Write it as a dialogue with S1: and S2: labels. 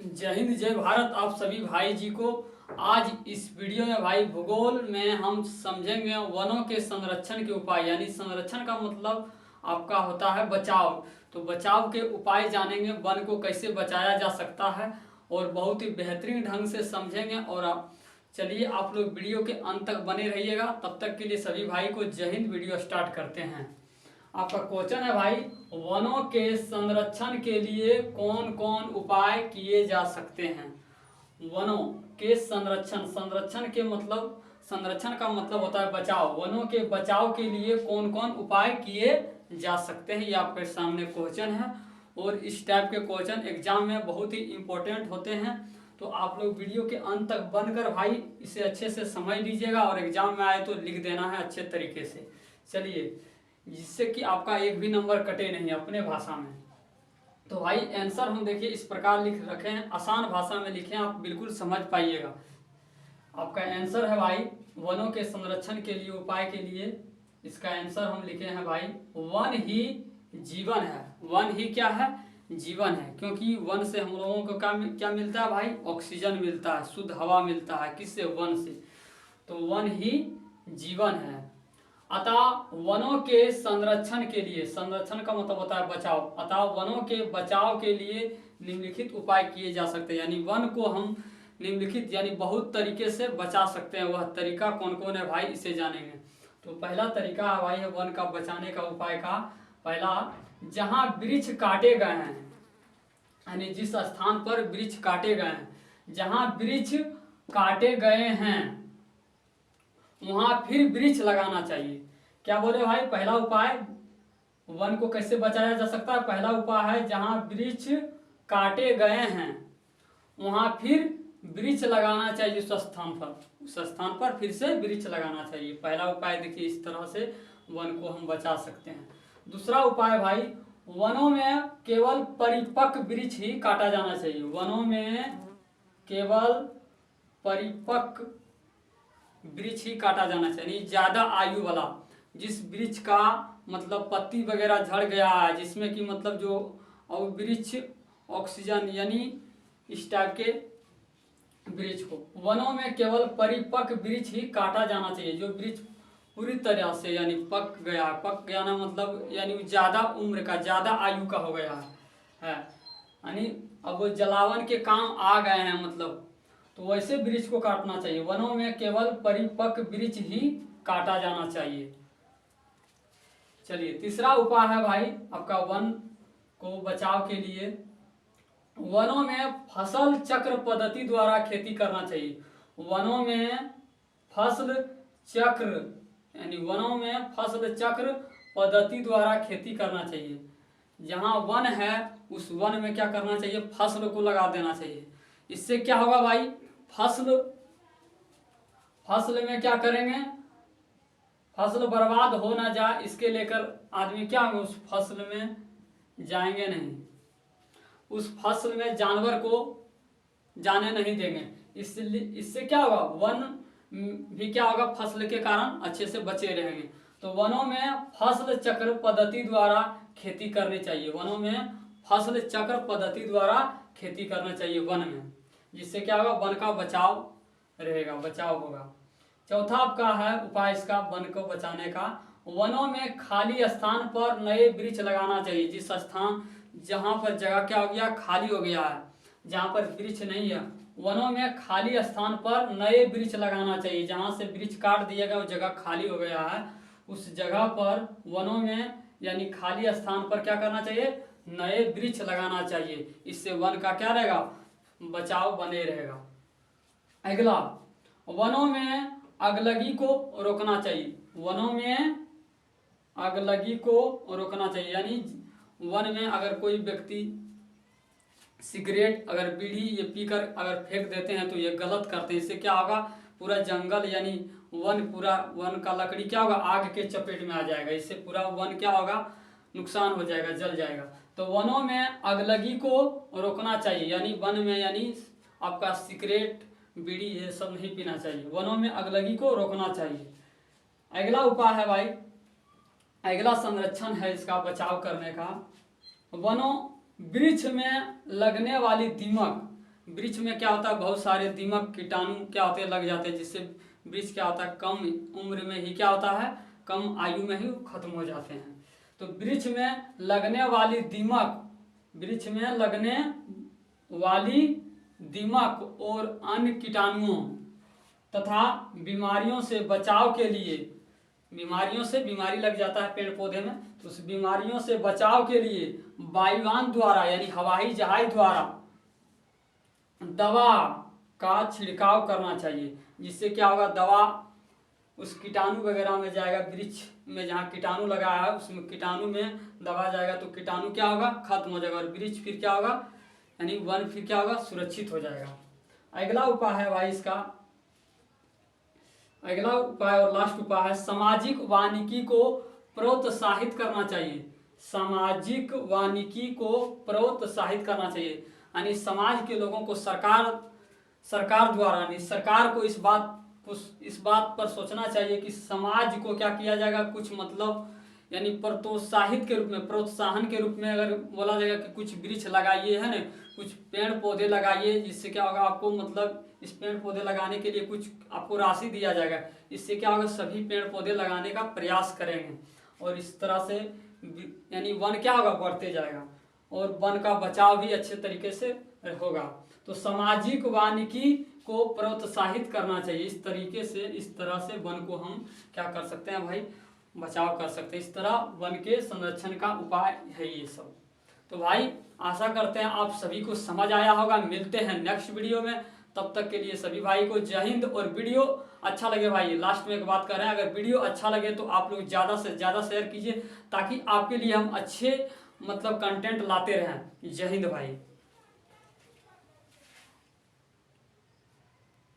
S1: जय हिंद जय भारत। आप सभी भाई जी को आज इस वीडियो में भाई भूगोल में हम समझेंगे वनों के संरक्षण के उपाय। यानी संरक्षण का मतलब आपका होता है बचाव। तो बचाव के उपाय जानेंगे, वन को कैसे बचाया जा सकता है और बहुत ही बेहतरीन ढंग से समझेंगे। और चलिए आप लोग वीडियो के अंत तक बने रहिएगा। तब तक के लिए सभी भाई को जय हिंद। वीडियो स्टार्ट करते हैं। आपका क्वेश्चन है भाई, वनों के संरक्षण के लिए कौन कौन उपाय किए जा सकते हैं। वनों के संरक्षण, संरक्षण के मतलब, संरक्षण का मतलब होता है बचाव। वनों के बचाव के लिए कौन कौन उपाय किए जा सकते हैं, ये आपके सामने क्वेश्चन है। और इस टाइप के क्वेश्चन एग्जाम में बहुत ही इंपॉर्टेंट होते हैं। तो आप लोग वीडियो के अंत तक बनकर भाई इसे अच्छे से समझ लीजिएगा और एग्जाम में आए तो लिख देना है अच्छे तरीके से। चलिए, जिससे कि आपका एक भी नंबर कटे नहीं अपने भाषा में। तो भाई आंसर हम देखिए इस प्रकार लिख रखे हैं, आसान भाषा में लिखे हैं, आप बिल्कुल समझ पाइएगा। आपका आंसर है भाई, वनों के संरक्षण के लिए उपाय के लिए इसका आंसर हम लिखे हैं भाई, वन ही जीवन है। वन ही क्या है? जीवन है। क्योंकि वन से हम लोगों को क्या मिलता है भाई? ऑक्सीजन मिलता है, शुद्ध हवा मिलता है। किससे? वन से। तो वन ही जीवन है। अतः वनों के संरक्षण के लिए, संरक्षण का मतलब होता है बचाव, अतः वनों के बचाव के लिए निम्नलिखित उपाय किए जा सकते हैं। यानी वन को हम निम्नलिखित यानी बहुत तरीके से बचा सकते हैं। वह तरीका कौन कौन है भाई, इसे जानेंगे। तो पहला तरीका है भाई, है वन का बचाने का उपाय का पहला, जहां वृक्ष काटे गए हैं, यानी जिस स्थान पर वृक्ष काटे गए हैं, जहां वृक्ष काटे गए हैं वहां फिर वृक्ष लगाना चाहिए। क्या बोले भाई? पहला उपाय वन को कैसे बचाया जा सकता है? पहला उपाय है जहां वृक्ष काटे गए हैं वहां फिर वृक्ष लगाना चाहिए। उस स्थान पर फिर से वृक्ष लगाना चाहिए। पहला उपाय देखिए, इस तरह से वन को हम बचा सकते हैं। दूसरा उपाय भाई, वनों में केवल परिपक्व वृक्ष ही काटा जाना चाहिए। वनों में केवल परिपक्व वृक्ष ही काटा जाना चाहिए। ज्यादा आयु वाला, जिस वृक्ष का मतलब पत्ती वगैरह झड़ गया है, जिसमें कि मतलब जो और वृक्ष ऑक्सीजन यानी इस टाइप के वृक्ष को, वनों में केवल परिपक्व वृक्ष ही काटा जाना चाहिए। जो वृक्ष पूरी तरह से यानी पक गया ना, मतलब यानी ज्यादा उम्र का, ज्यादा आयु का हो गया है यानी अब वो जलावन के काम आ गए हैं, मतलब तो वैसे वृक्ष को काटना चाहिए। वनों में केवल परिपक्व वृक्ष ही काटा जाना चाहिए। चलिए, तीसरा उपाय है भाई आपका वन को बचाव के लिए, वनों में फसल चक्र पद्धति द्वारा खेती करना चाहिए। वनों में फसल चक्र यानी वनों में फसल चक्र पद्धति द्वारा खेती करना चाहिए। जहाँ वन है उस वन में क्या करना चाहिए? फसल को लगा देना चाहिए। इससे क्या होगा भाई? फसल में क्या करेंगे? फसल बर्बाद हो ना जाए, इसके लेकर आदमी क्या होंगे? उस फसल में जाएंगे नहीं, उस फसल में जानवर को जाने नहीं देंगे। इससे क्या होगा? वन भी क्या होगा? फसल के कारण अच्छे से बचे रहेंगे। तो वनों में फसल चक्र पद्धति द्वारा खेती करनी चाहिए। वनों में फसल चक्र पद्धति द्वारा खेती करना चाहिए वन में, जिससे क्या होगा? वन का बचाव रहेगा, बचाव होगा। चौथा आपका है उपाय इसका वन को बचाने का, वनों में खाली स्थान पर नए वृक्ष लगाना चाहिए। जिस स्थान जहाँ पर जगह क्या हो गया? खाली हो गया है, जहाँ पर वृक्ष नहीं है, वनों में खाली स्थान पर नए वृक्ष लगाना चाहिए। जहाँ से वृक्ष काट दिया गया वो जगह खाली हो गया है, उस जगह पर वनों में यानी खाली स्थान पर क्या करना चाहिए? नए वृक्ष लगाना चाहिए। इससे वन का क्या रहेगा? बचाव बने रहेगा। अगला, वनों में अगलगी को रोकना चाहिए। वनों में अगलगी को रोकना चाहिए। यानी वन में अगर कोई व्यक्ति सिगरेट अगर बीड़ी ये पीकर अगर फेंक देते हैं तो ये गलत करते हैं। इससे क्या होगा? पूरा जंगल यानी पूरा वन का लकड़ी क्या होगा? आग के चपेट में आ जाएगा। इससे पूरा वन क्या होगा? नुकसान हो जाएगा, जल जाएगा। तो वनों में अगलगी को रोकना चाहिए। यानी वन में यानी आपका सिगरेट बीड़ी ये सब नहीं पीना चाहिए। वनों में अगलगी को रोकना चाहिए। अगला उपाय है भाई, अगला संरक्षण है इसका बचाव करने का, वनों वृक्ष में लगने वाली दीमक वृक्ष में क्या होता है, बहुत सारे दीमक कीटाणु क्या होते हैं लग जाते हैं, जिससे वृक्ष क्या होता है कम उम्र में ही क्या होता है, कम आयु में ही खत्म हो जाते हैं। तो वृक्ष में लगने वाली दीमक, वृक्ष में लगने वाली दीमक और अन्य कीटाणुओं तथा बीमारियों से बचाव के लिए, बीमारियों से बीमारी लग जाता है पेड़ पौधे में, तो उस बीमारियों से बचाव के लिए वायुयान द्वारा यानी हवाई जहाज द्वारा दवा का छिड़काव करना चाहिए, जिससे क्या होगा, दवा उस कीटाणु वगैरह में जाएगा, वृक्ष में जहाँ कीटाणु लगाया है उसमें कीटाणु में दवा जाएगा तो कीटाणु क्या होगा, खत्म हो जाएगा और वृक्ष फिर क्या होगा, यानी वन फिर क्या होगा, सुरक्षित हो जाएगा। अगला उपाय है भाई इसका, अगला उपाय और लास्ट उपाय है सामाजिक वानिकी को प्रोत्साहित करना चाहिए। सामाजिक वानिकी को प्रोत्साहित करना चाहिए, यानी समाज के लोगों को सरकार द्वारा यानी सरकार को इस बात पर सोचना चाहिए कि समाज को क्या किया जाएगा, कुछ मतलब यानी प्रोत्साहित के रूप में, प्रोत्साहन के रूप में अगर बोला जाएगा कि कुछ वृक्ष लगाइए, है ना, कुछ पेड़ पौधे लगाइए, जिससे क्या होगा आपको मतलब इस पेड़ पौधे लगाने के लिए कुछ आपको राशि दिया जाएगा, इससे क्या होगा सभी पेड़ पौधे लगाने का प्रयास करेंगे और इस तरह से यानी वन क्या होगा, बढ़ते जाएगा और वन का बचाव भी अच्छे तरीके से होगा। तो सामाजिक वानिकी को प्रोत्साहित करना चाहिए, इस तरीके से, इस तरह से वन को हम क्या कर सकते हैं भाई, बचाव कर सकते हैं। इस तरह वन के संरक्षण का उपाय है ये सब। तो भाई आशा करते हैं आप सभी को समझ आया होगा। मिलते हैं नेक्स्ट वीडियो में, तब तक के लिए सभी भाई को जय हिंद। और वीडियो अच्छा लगे भाई, लास्ट में एक बात कर रहे हैं, अगर वीडियो अच्छा लगे तो आप लोग ज़्यादा से ज़्यादा शेयर कीजिए, ताकि आपके लिए हम अच्छे मतलब कंटेंट लाते रहें। जय हिंद भाई।